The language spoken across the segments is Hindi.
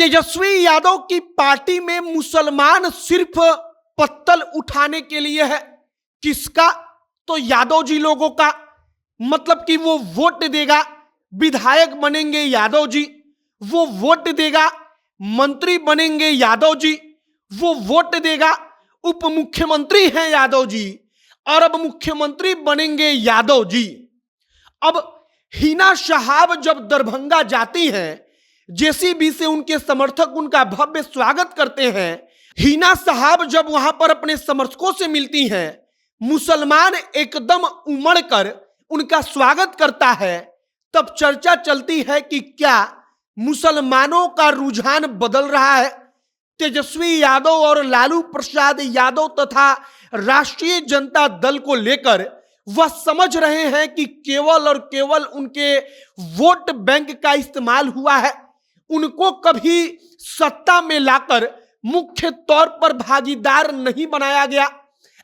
तेजस्वी यादव की पार्टी में मुसलमान सिर्फ पत्तल उठाने के लिए है। किसका? तो यादव जी लोगों का। मतलब कि वो वोट देगा, विधायक बनेंगे यादव जी, वो वोट देगा, मंत्री बनेंगे यादव जी, वो वोट देगा, उप मुख्यमंत्री हैं यादव जी, और अब मुख्यमंत्री बनेंगे यादव जी। अब हिना शहाब जब दरभंगा जाती हैं, जेसीबी से उनके समर्थक उनका भव्य स्वागत करते हैं। हिना साहब जब वहां पर अपने समर्थकों से मिलती हैं, मुसलमान एकदम उमड़कर उनका स्वागत करता है। तब चर्चा चलती है कि क्या मुसलमानों का रुझान बदल रहा है। तेजस्वी यादव और लालू प्रसाद यादव तथा राष्ट्रीय जनता दल को लेकर वह समझ रहे हैं कि केवल और केवल उनके वोट बैंक का इस्तेमाल हुआ है। उनको कभी सत्ता में लाकर मुख्य तौर पर भागीदार नहीं बनाया गया।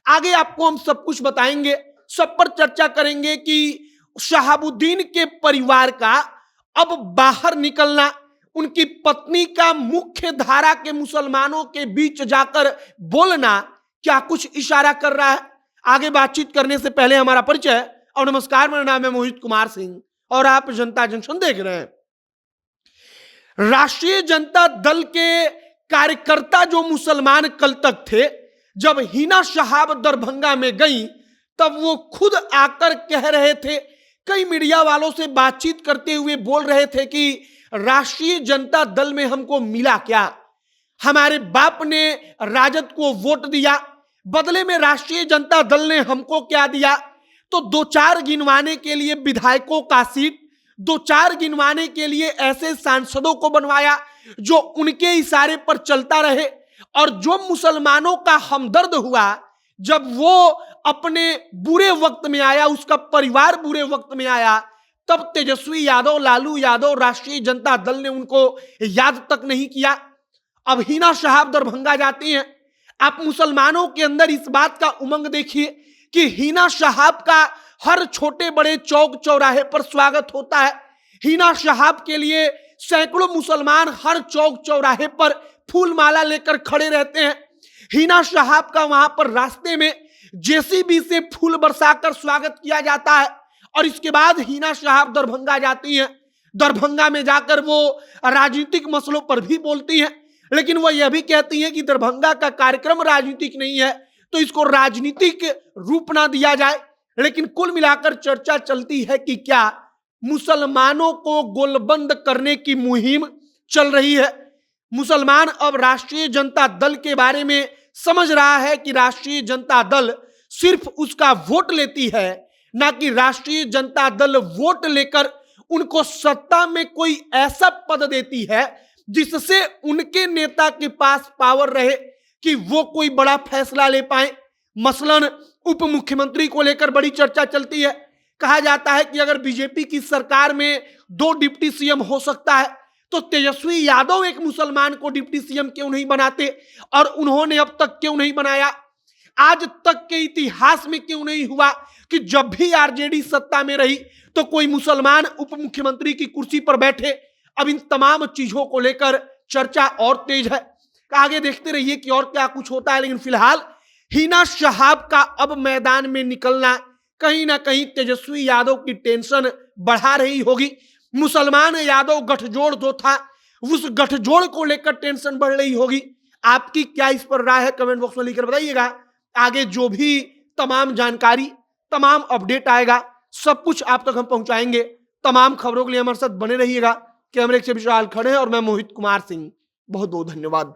आगे आपको हम सब कुछ बताएंगे, सब पर चर्चा करेंगे कि शहाबुद्दीन के परिवार का अब बाहर निकलना, उनकी पत्नी का मुख्य धारा के मुसलमानों के बीच जाकर बोलना क्या कुछ इशारा कर रहा है। आगे बातचीत करने से पहले हमारा परिचय और नमस्कार, मेरा नाम है मोहित कुमार सिंह और आप जनता जंक्शन देख रहे हैं। राष्ट्रीय जनता दल के कार्यकर्ता जो मुसलमान कल तक थे, जब हिना शहाब दरभंगा में गई तब वो खुद आकर कह रहे थे, कई मीडिया वालों से बातचीत करते हुए बोल रहे थे कि राष्ट्रीय जनता दल में हमको मिला क्या, हमारे बाप ने राजद को वोट दिया, बदले में राष्ट्रीय जनता दल ने हमको क्या दिया। तो दो चार गिनवाने के लिए विधायकों का सीट, दो चार गिनवाने के लिए ऐसे सांसदों को बनवाया जो उनके इशारे पर चलता रहे। और जो मुसलमानों का हमदर्द हुआ, जब वो अपने बुरे वक्त में आया, उसका परिवार बुरे वक्त में आया, तब तेजस्वी यादव, लालू यादव, राष्ट्रीय जनता दल ने उनको याद तक नहीं किया। अब हिना शहाब दरभंगा जाती हैं। आप मुसलमानों के अंदर इस बात का उमंग देखिए कि हिना शहाब का हर छोटे बड़े चौक चौराहे पर स्वागत होता है। हिना शहाब के लिए सैकड़ों मुसलमान हर चौक चौराहे पर फूल माला लेकर खड़े रहते हैं। हिना शहाब का वहां पर रास्ते में जेसीबी से फूल बरसाकर स्वागत किया जाता है। और इसके बाद हिना शहाब दरभंगा जाती हैं। दरभंगा में जाकर वो राजनीतिक मसलों पर भी बोलती हैं, लेकिन वो यह भी कहती हैं कि दरभंगा का कार्यक्रम राजनीतिक नहीं है, तो इसको राजनीतिक रूप ना दिया जाए। लेकिन कुल मिलाकर चर्चा चलती है कि क्या मुसलमानों को गोलबंद करने की मुहिम चल रही है। मुसलमान अब राष्ट्रीय जनता दल के बारे में समझ रहा है कि राष्ट्रीय जनता दल सिर्फ उसका वोट लेती है, ना कि राष्ट्रीय जनता दल वोट लेकर उनको सत्ता में कोई ऐसा पद देती है जिससे उनके नेता के पास पावर रहे कि वो कोई बड़ा फैसला ले पाए। मसलन उप मुख्यमंत्री को लेकर बड़ी चर्चा चलती है। कहा जाता है कि अगर बीजेपी की सरकार में 2 डिप्टी सीएम हो सकता है, तो तेजस्वी यादव एक मुसलमान को डिप्टी सीएम क्यों नहीं बनाते, और उन्होंने अब तक क्यों नहीं बनाया। आज तक के इतिहास में क्यों नहीं हुआ कि जब भी आरजेडी सत्ता में रही तो कोई मुसलमान उप मुख्यमंत्री की कुर्सी पर बैठे। अब इन तमाम चीजों को लेकर चर्चा और तेज है। आगे देखते रहिए कि और क्या कुछ होता है। लेकिन फिलहाल हिना शहाब का अब मैदान में निकलना कहीं ना कहीं तेजस्वी यादव की टेंशन बढ़ा रही होगी। मुसलमान यादव गठजोड़ जो था, उस गठजोड़ को लेकर टेंशन बढ़ रही होगी। आपकी क्या इस पर राय है, कमेंट बॉक्स में लिखकर बताइएगा। आगे जो भी तमाम जानकारी, तमाम अपडेट आएगा, सब कुछ आप तक हम पहुंचाएंगे। तमाम खबरों के लिए हमारे साथ बने रहिएगा। कैमरे के विशाल खड़े हैं और मैं मोहित कुमार सिंह। बहुत बहुत धन्यवाद।